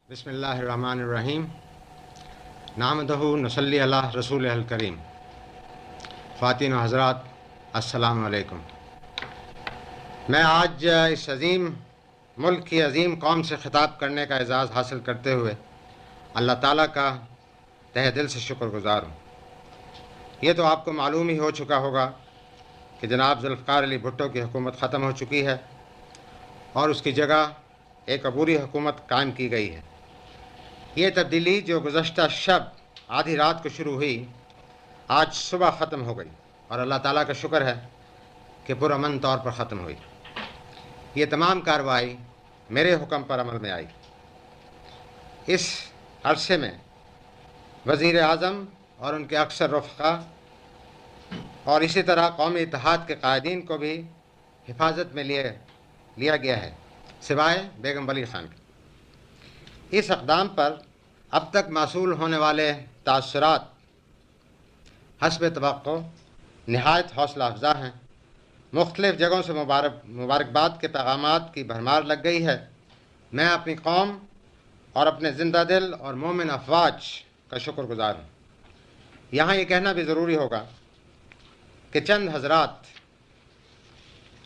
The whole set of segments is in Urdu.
بسم اللہ الرحمن الرحیم نحمدہ نصلی علی رسول الکریم. خواتین و حضرات، السلام علیکم. میں آج اس عظیم ملک کی عظیم قوم سے خطاب کرنے کا اعزاز حاصل کرتے ہوئے اللہ تعالیٰ کا تہ دل سے شکر گزار ہوں. یہ تو آپ کو معلوم ہی ہو چکا ہوگا کہ جناب ذوالفقار علی بھٹو کی حکومت ختم ہو چکی ہے اور اس کی جگہ ایک عبوری حکومت قائم کی گئی ہے. یہ تبدیلی جو گزشتہ شب آدھی رات کو شروع ہوئی، آج صبح ختم ہو گئی اور اللہ تعالیٰ کا شکر ہے کہ پرامن طور پر ختم ہوئی. یہ تمام کارروائی میرے حکم پر عمل میں آئی. اس عرصے میں وزیر اعظم اور ان کے اکثر رفقا اور اسی طرح قومی اتحاد کے قائدین کو بھی حفاظت میں لیا گیا ہے، سوائے بیگم ولی خان کی. اس اقدام پر اب تک موصول ہونے والے تاثرات حسب توقع نہایت حوصلہ افزا ہیں. مختلف جگہوں سے مبارکباد کے پیغامات کی بھرمار لگ گئی ہے. میں اپنی قوم اور اپنے زندہ دل اور مومن افواج کا شکر گزار ہوں. یہاں یہ کہنا بھی ضروری ہوگا کہ چند حضرات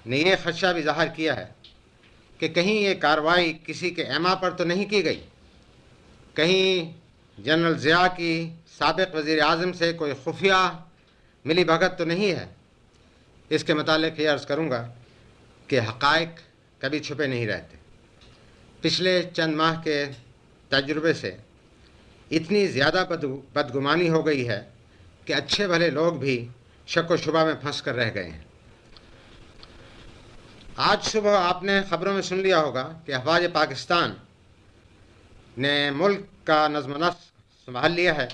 نے یہ خدشہ بھی ظاہر کیا ہے کہ کہیں یہ کارروائی کسی کے ایما پر تو نہیں کی گئی، کہیں جنرل ضیاء کی سابق وزیر اعظم سے کوئی خفیہ ملی بھگت تو نہیں ہے. اس کے متعلق یہ عرض کروں گا کہ حقائق کبھی چھپے نہیں رہتے. پچھلے چند ماہ کے تجربے سے اتنی زیادہ بدگمانی ہو گئی ہے کہ اچھے بھلے لوگ بھی شک و شبہ میں پھنس کر رہ گئے ہیں. آج صبح آپ نے خبروں میں سن لیا ہوگا کہ افواج پاکستان نے ملک کا نظم و نسق سنبھال لیا ہے.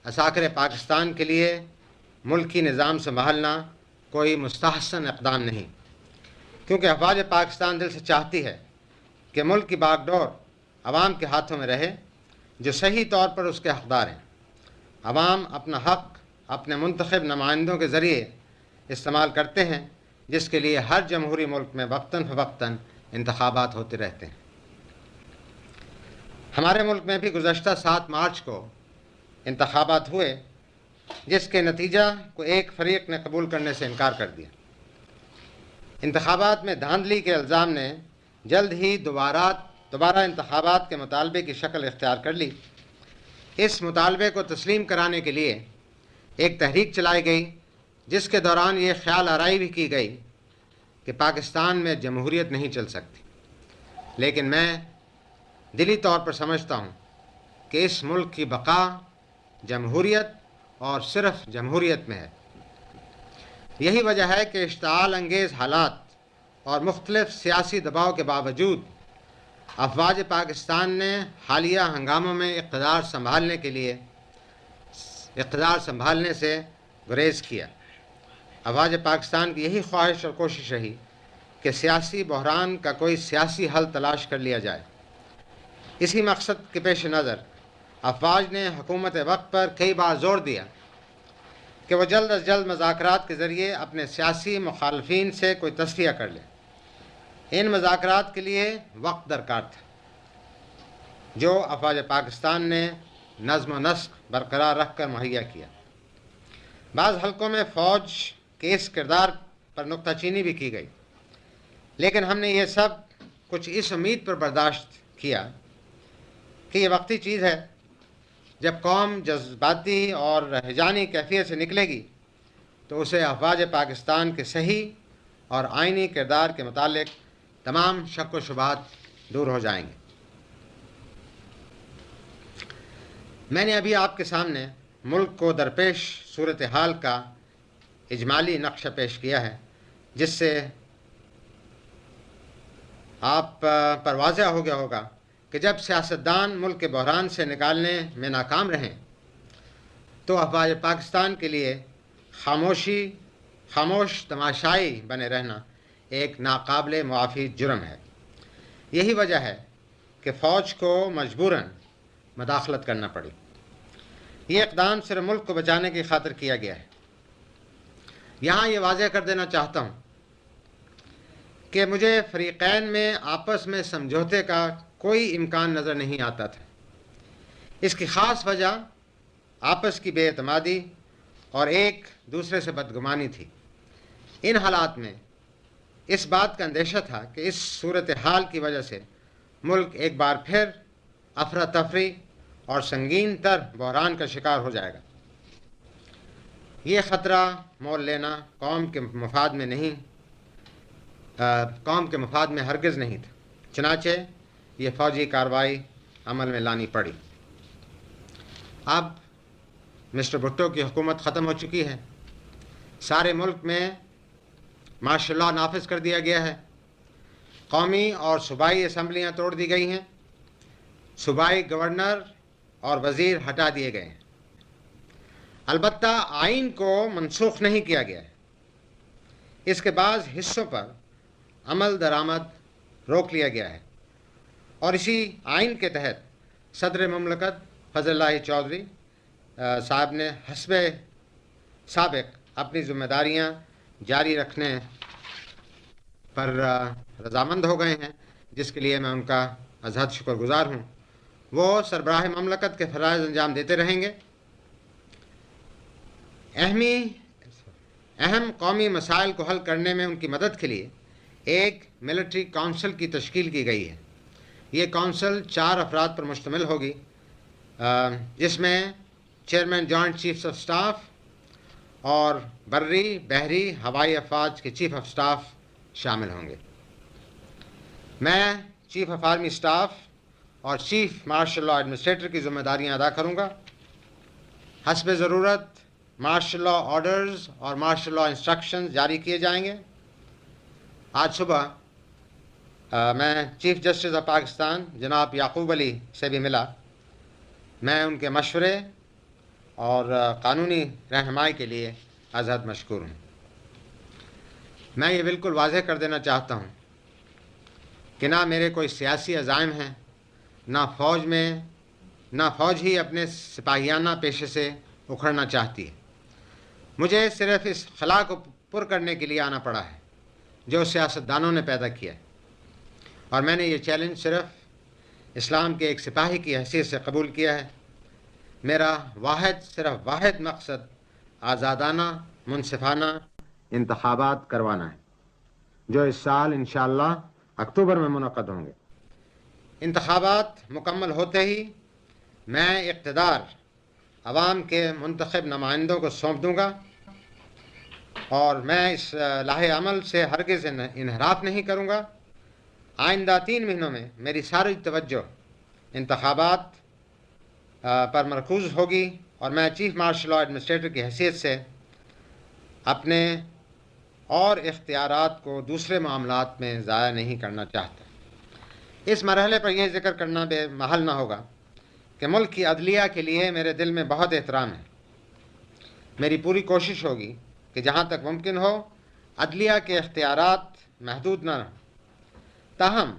عساکر پاکستان کے لیے ملکی نظام سنبھالنا کوئی مستحسن اقدام نہیں، کیونکہ افواج پاکستان دل سے چاہتی ہے کہ ملک کی باغ ڈور عوام کے ہاتھوں میں رہے جو صحیح طور پر اس کے حقدار ہیں. عوام اپنا حق اپنے منتخب نمائندوں کے ذریعے استعمال کرتے ہیں، جس کے لیے ہر جمہوری ملک میں وقتاً فوقتاً انتخابات ہوتے رہتے ہیں. ہمارے ملک میں بھی گزشتہ 7 مارچ کو انتخابات ہوئے، جس کے نتیجہ کو ایک فریق نے قبول کرنے سے انکار کر دیا. انتخابات میں دھاندلی کے الزام نے جلد ہی دوبارہ انتخابات کے مطالبے کی شکل اختیار کر لی. اس مطالبے کو تسلیم کرانے کے لیے ایک تحریک چلائی گئی، جس کے دوران یہ خیال آرائی بھی کی گئی کہ پاکستان میں جمہوریت نہیں چل سکتی. لیکن میں دلی طور پر سمجھتا ہوں کہ اس ملک کی بقا جمہوریت اور صرف جمہوریت میں ہے. یہی وجہ ہے کہ اشتعال انگیز حالات اور مختلف سیاسی دباؤ کے باوجود افواج پاکستان نے حالیہ ہنگاموں میں اقتدار سنبھالنے سے گریز کیا. افواج پاکستان کی یہی خواہش اور کوشش رہی کہ سیاسی بحران کا کوئی سیاسی حل تلاش کر لیا جائے. اسی مقصد کے پیش نظر افواج نے حکومت وقت پر کئی بار زور دیا کہ وہ جلد از جلد مذاکرات کے ذریعے اپنے سیاسی مخالفین سے کوئی تصفیہ کر لے. ان مذاکرات کے لیے وقت درکار تھا، جو افواج پاکستان نے نظم و نسق برقرار رکھ کر مہیا کیا. بعض حلقوں میں فوج کے اس کردار پر نکتہ چینی بھی کی گئی، لیکن ہم نے یہ سب کچھ اس امید پر برداشت کیا کہ یہ وقتی چیز ہے. جب قوم جذباتی اور ہیجانی کیفیت سے نکلے گی تو اسے افواج پاکستان کے صحیح اور آئینی کردار کے متعلق تمام شک و شبہات دور ہو جائیں گے. میں نے ابھی آپ کے سامنے ملک کو درپیش صورتحال کا اجمالی نقشہ پیش کیا ہے، جس سے آپ پر واضح ہو گیا ہوگا کہ جب سیاستدان ملک کے بحران سے نکالنے میں ناکام رہیں تو افواج پاکستان کے لیے خاموش تماشائی بنے رہنا ایک ناقابل معافی جرم ہے. یہی وجہ ہے کہ فوج کو مجبوراً مداخلت کرنا پڑی. یہ اقدام صرف ملک کو بچانے کی خاطر کیا گیا ہے. یہاں یہ واضح کر دینا چاہتا ہوں کہ مجھے فریقین میں آپس میں سمجھوتے کا کوئی امکان نظر نہیں آتا تھا۔ اس کی خاص وجہ آپس کی بے اعتمادی اور ایک دوسرے سے بدگمانی تھی۔ ان حالات میں اس بات کا اندیشہ تھا کہ اس صورتحال کی وجہ سے ملک ایک بار پھر افراتفری اور سنگین تر بحران کا شکار ہو جائے گا۔ یہ خطرہ مول لینا قوم کے مفاد میں ہرگز نہیں تھا، چنانچہ یہ فوجی کارروائی عمل میں لانی پڑی۔ اب مسٹر بھٹو کی حکومت ختم ہو چکی ہے، سارے ملک میں مارشل لاء نافذ کر دیا گیا ہے، قومی اور صوبائی اسمبلیاں توڑ دی گئی ہیں، صوبائی گورنر اور وزیر ہٹا دیے گئے ہیں۔ البتہ آئین کو منسوخ نہیں کیا گیا ہے، اس کے بعض حصوں پر عمل درآمد روک لیا گیا ہے، اور اسی آئین کے تحت صدر مملکت فضل اللہ چودھری صاحب نے حسب سابق اپنی ذمہ داریاں جاری رکھنے پر رضامند ہو گئے ہیں، جس کے لیے میں ان کا از حد شکر گزار ہوں۔ وہ سربراہ مملکت کے فرائض انجام دیتے رہیں گے۔ اہم قومی مسائل کو حل کرنے میں ان کی مدد کے لیے ایک ملٹری کونسل کی تشکیل کی گئی ہے۔ یہ کونسل 4 افراد پر مشتمل ہوگی، جس میں chairman joint chiefs of staff اور بری، بحری، ہوائی افواج کے چیف آف سٹاف شامل ہوں گے۔ میں چیف آف آرمی سٹاف اور چیف مارشل لاء ایڈمنسٹریٹر کی ذمہ داریاں ادا کروں گا۔ حسب ضرورت مارشل لاء آرڈرز اور مارشل لاء انسٹرکشنز جاری کیے جائیں گے۔ آج صبح میں چیف جسٹس آف پاکستان جناب یعقوب علی سے بھی ملا۔ میں ان کے مشورے اور قانونی رہنمائی کے لیے از حد مشکور ہوں۔ میں یہ بالکل واضح کر دینا چاہتا ہوں کہ نہ میرے کوئی سیاسی عزائم ہیں، نہ فوج ہی اپنے سپاہیانہ پیشے سے اکھڑنا چاہتی ہے۔ مجھے صرف اس خلا کو پر کرنے کے لیے آنا پڑا ہے جو سیاستدانوں نے پیدا کیا ہے، اور میں نے یہ چیلنج صرف اسلام کے ایک سپاہی کی حیثیت سے قبول کیا ہے۔ میرا صرف واحد مقصد آزادانہ منصفانہ انتخابات کروانا ہے، جو اس سال انشاءاللہ اکتوبر میں منعقد ہوں گے۔ انتخابات مکمل ہوتے ہی میں اقتدار عوام کے منتخب نمائندوں کو سونپ دوں گا، اور میں اس لاہے عمل سے ہرگز انحراف نہیں کروں گا۔ آئندہ 3 مہینوں میں میری ساری توجہ انتخابات پر مرکوز ہوگی، اور میں چیف مارشل لاء ایڈمنسٹریٹر کی حیثیت سے اپنے اور اختیارات کو دوسرے معاملات میں ضائع نہیں کرنا چاہتا۔ اس مرحلے پر یہ ذکر کرنا بے محل نہ ہوگا کہ ملک کی عدلیہ کے لیے میرے دل میں بہت احترام ہے۔ میری پوری کوشش ہوگی کہ جہاں تک ممکن ہو عدلیہ کے اختیارات محدود نہ رہیں، تاہم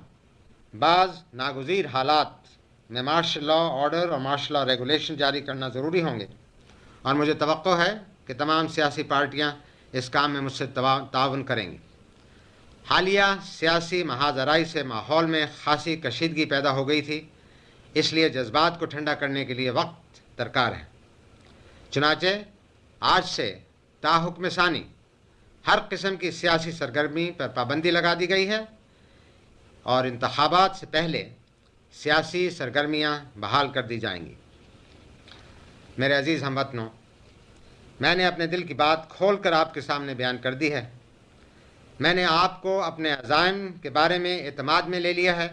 بعض ناگزیر حالات میں مارشل لاء آرڈر اور مارشل لاء ریگولیشن جاری کرنا ضروری ہوں گے، اور مجھے توقع ہے کہ تمام سیاسی پارٹیاں اس کام میں مجھ سے تعاون کریں گی۔ حالیہ سیاسی محاذ آرائی سے ماحول میں خاصی کشیدگی پیدا ہو گئی تھی، اس لیے جذبات کو ٹھنڈا کرنے کے لیے وقت درکار ہے۔ چنانچہ آج سے تا حکم ثانی ہر قسم کی سیاسی سرگرمی پر پابندی لگا دی گئی ہے، اور انتخابات سے پہلے سیاسی سرگرمیاں بحال کر دی جائیں گی۔ میرے عزیز ہم وطنوں، میں نے اپنے دل کی بات کھول کر آپ کے سامنے بیان کر دی ہے۔ میں نے آپ کو اپنے عزائم کے بارے میں اعتماد میں لے لیا ہے۔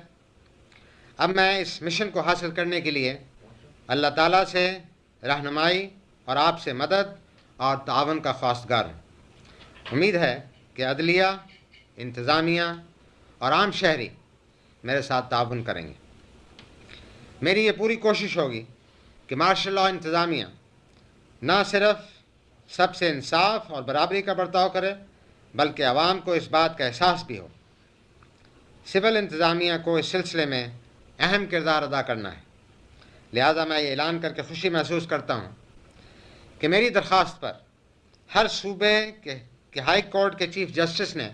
اب میں اس مشن کو حاصل کرنے کے لیے اللہ تعالیٰ سے رہنمائی اور آپ سے مدد اور تعاون کا خواستگار ہوں۔ امید ہے کہ عدلیہ، انتظامیہ اور عام شہری میرے ساتھ تعاون کریں گے۔ میری یہ پوری کوشش ہوگی کہ مارشل لاء انتظامیہ نہ صرف سب سے انصاف اور برابری کا برتاؤ کرے، بلکہ عوام کو اس بات کا احساس بھی ہو۔ سول انتظامیہ کو اس سلسلے میں اہم کردار ادا کرنا ہے۔ لہذا میں یہ اعلان کر کے خوشی محسوس کرتا ہوں کہ میری درخواست پر ہر صوبے کے ہائی کورٹ کے چیف جسٹس نے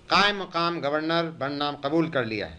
قائم مقام گورنر بننا قبول کر لیا ہے۔